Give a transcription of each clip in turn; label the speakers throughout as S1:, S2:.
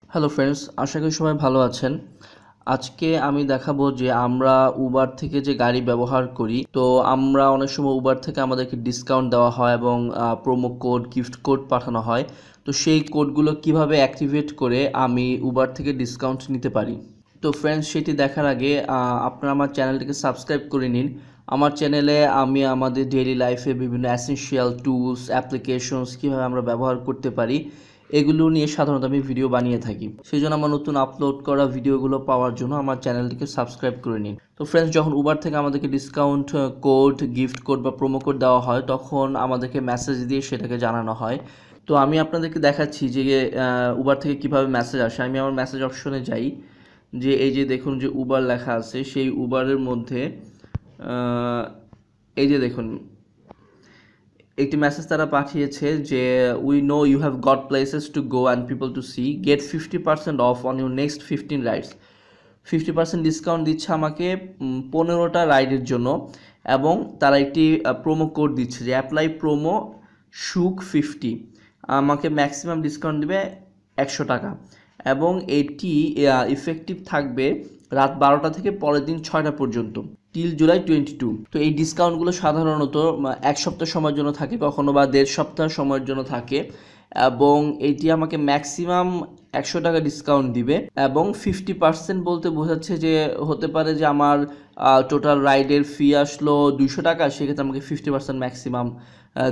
S1: Hello friends, আশা করি সবাই ভালো আছেন। আজকে আমি দেখাবো যে আমরা উবার থেকে যে গাড়ি ব্যবহার করি, তো আমরা অনেক সময় উবার থেকে আমাদেরকে ডিসকাউন্ট দেওয়া হয় এবং প্রোমো কোড, গিফট কোড পাঠানো হয়। তো সেই কোডগুলো কিভাবে অ্যাক্টিভেট করে আমি উবার থেকে ডিসকাউন্ট নিতে পারি। তো ফ্রেন্ডস, সেটি দেখার আগে আপনারা আমার চ্যানেলটিকে সাবস্ক্রাইব করে নিন। আমার চ্যানেলে আমি আমাদের ডেইলি লাইফে বিভিন্ন এসেনশিয়াল টুলস, অ্যাপ্লিকেশনস কীভাবে আমরা ব্যবহার করতে পারি এগুলো নিয়ে সাধারণত আমি ভিডিও বানিয়ে থাকি। সেই জন্য আমার নতুন আপলোড করা ভিডিওগুলো পাওয়ার জন্য আমার চ্যানেলটিকে সাবস্ক্রাইব করে নিন। তো ফ্রেন্ডস, যখন উবার থেকে আমাদেরকে ডিসকাউন্ট কোড, গিফট কোড বা প্রোমো কোড দেওয়া হয় তখন আমাদেরকে মেসেজ দিয়ে সেটাকে জানানো হয়। তো আমি আপনাদেরকে দেখাচ্ছি যে উবার থেকে কিভাবে মেসেজ আসে। আমি আমার মেসেজ অপশনে যাই, যে এই যে দেখুন যে উবার লেখা আছে, সেই উবারের মধ্যে এই যে দেখুন একটি মেসেজ তারা পাঠিয়েছে যে we know you have got places to go and people to see, get 50% off on your next 15 rides. 50% discount দিচ্ছে আমাকে 15টা রাইডের জন্য, এবং তারা একটি প্রোমো কোড দিচ্ছে যে অ্যাপ্লাই প্রোমো সুক 50, আমাকে ম্যাক্সিমাম ডিসকাউন্ট দেবে 100 টাকা, এবং এটি ইফেক্টিভ থাকবে রাত 12টা থেকে পরের দিন 6টা পর্যন্ত, টিল জুলাই 22। তো এই ডিসকাউন্টগুলো সাধারণত 1 সপ্তাহ সময়ের জন্য থাকে, কখনো বা 1.5 সপ্তাহ সময়ের জন্য থাকে, এবং এটি আমাকে ম্যাক্সিমাম 100 টাকা ডিসকাউন্ট দিবে। এবং 50% বলতে বোঝাচ্ছে যে হতে পারে যে আমার টোটাল রাইডের ফি আসলো 200 টাকা, সেক্ষেত্রে আমাকে 50% ম্যাক্সিমাম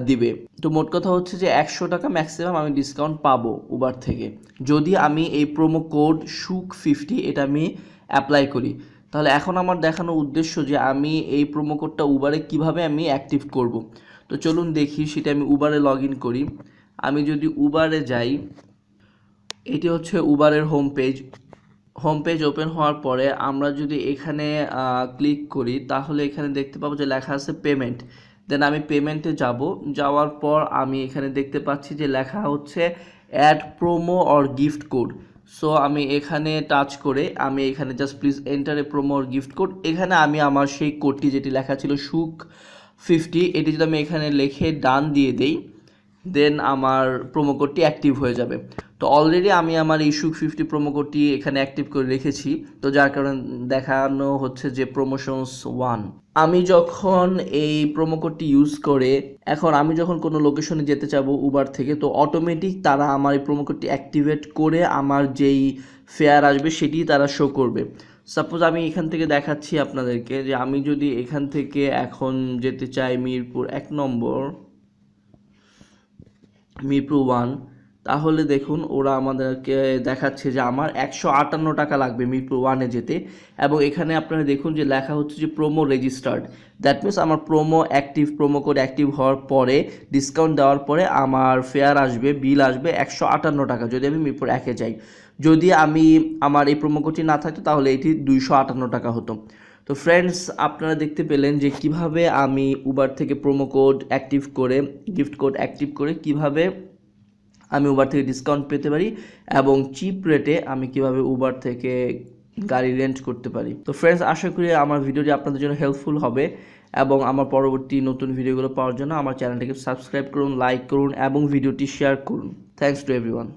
S1: দিবে। তো মোট কথা হচ্ছে যে 100 টাকা ম্যাক্সিমাম আমি ডিসকাউন্ট পাবো উবার থেকে, যদি আমি এই প্রোমো কোড সুক 50 এটা আমি অ্যাপ্লাই করি। তাহলে এখন আমার দেখানোর উদ্দেশ্য যে আমি এই প্রোমো কোডটা উবারে কিভাবে আমি অ্যাক্টিভ করব। তো চলুন দেখি, সেটা আমি উবারে লগ ইন করি। আমি যদি উবারে যাই, এটি হচ্ছে উবারের হোম পেজ ওপেন হওয়ার পরে আমরা যদি এখানে ক্লিক করি, তাহলে এখানে দেখতে পাবো যে লেখা আছে পেমেন্ট। দেন আমি পেমেন্টে যাব। যাওয়ার পর আমি এখানে দেখতে পাচ্ছি যে লেখা হচ্ছে add promo or gift code. So আমি এখানে টাচ করে আমি এখানে just please enter a promo or gift code, এখানে আমি আমার সেই কোডটি যেটি লেখা ছিল সুক 50, এটি যদি আমি এখানে লিখে ডান দিয়ে দেই, দেন আমার প্রোমো কোডটি অ্যাক্টিভ হয়ে যাবে। তো অলরেডি আমি আমার এই সুক 50 প্রোমো কোডটি এখানে অ্যাক্টিভ করে রেখেছি, তো যার কারণে দেখানো হচ্ছে যে প্রমোশনস 1। আমি যখন এই প্রোমো কোডটি ইউজ করে এখন আমি যখন কোনো লোকেশনে যেতে চাবো উবার থেকে, তো অটোমেটিক তারা আমার এই প্রোমো কোডটি অ্যাক্টিভেট করে আমার যেই ফেয়ার আসবে সেটি তারা শো করবে। সাপোজ আমি এখান থেকে দেখাচ্ছি আপনাদেরকে যে আমি যদি এখান থেকে এখন যেতে চাই মিরপুর 1 নম্বর, মিরপুর 1, তাহলে দেখুন ওরা আমাদেরকে দেখাচ্ছে যে আমার 158 টাকা লাগবে মিরপুর 1-এ যেতে। এবং এখানে আপনারা দেখুন যে লেখা হচ্ছে যে প্রোমো রেজিস্টার্ড, দ্যাট মিনস আমার প্রোমো কোড অ্যাক্টিভ হওয়ার পরে, ডিসকাউন্ট দেওয়ার পরে আমার ফেয়ার আসবে, বিল আসবে 158 টাকা যদি আমি মিরপুর 1-এ যাই। যদি আমার এই প্রোমো কোডটি না থাকতো তাহলে এটি 258 টাকা হতো। তো ফ্রেন্ডস, আপনারা দেখতে পেলেন যে কিভাবে আমি উবার থেকে প্রোমো কোড অ্যাক্টিভ করে, গিফট কোড অ্যাক্টিভ করে কিভাবে আমি উবার থেকে ডিসকাউন্ট পেতে পারি, এবং চিপ রেটে আমি কিভাবে উবার থেকে গাড়ি রেন্ট করতে পারি। তো ফ্রেন্ডস, আশা করি আমার ভিডিওটি আপনাদের জন্য হেল্পফুল হবে, এবং আমার পরবর্তী নতুন ভিডিওগুলো পাওয়ার জন্য আমার চ্যানেলটিকে সাবস্ক্রাইব করুন, লাইক করুন এবং ভিডিওটি শেয়ার করুন। Thanks to everyone.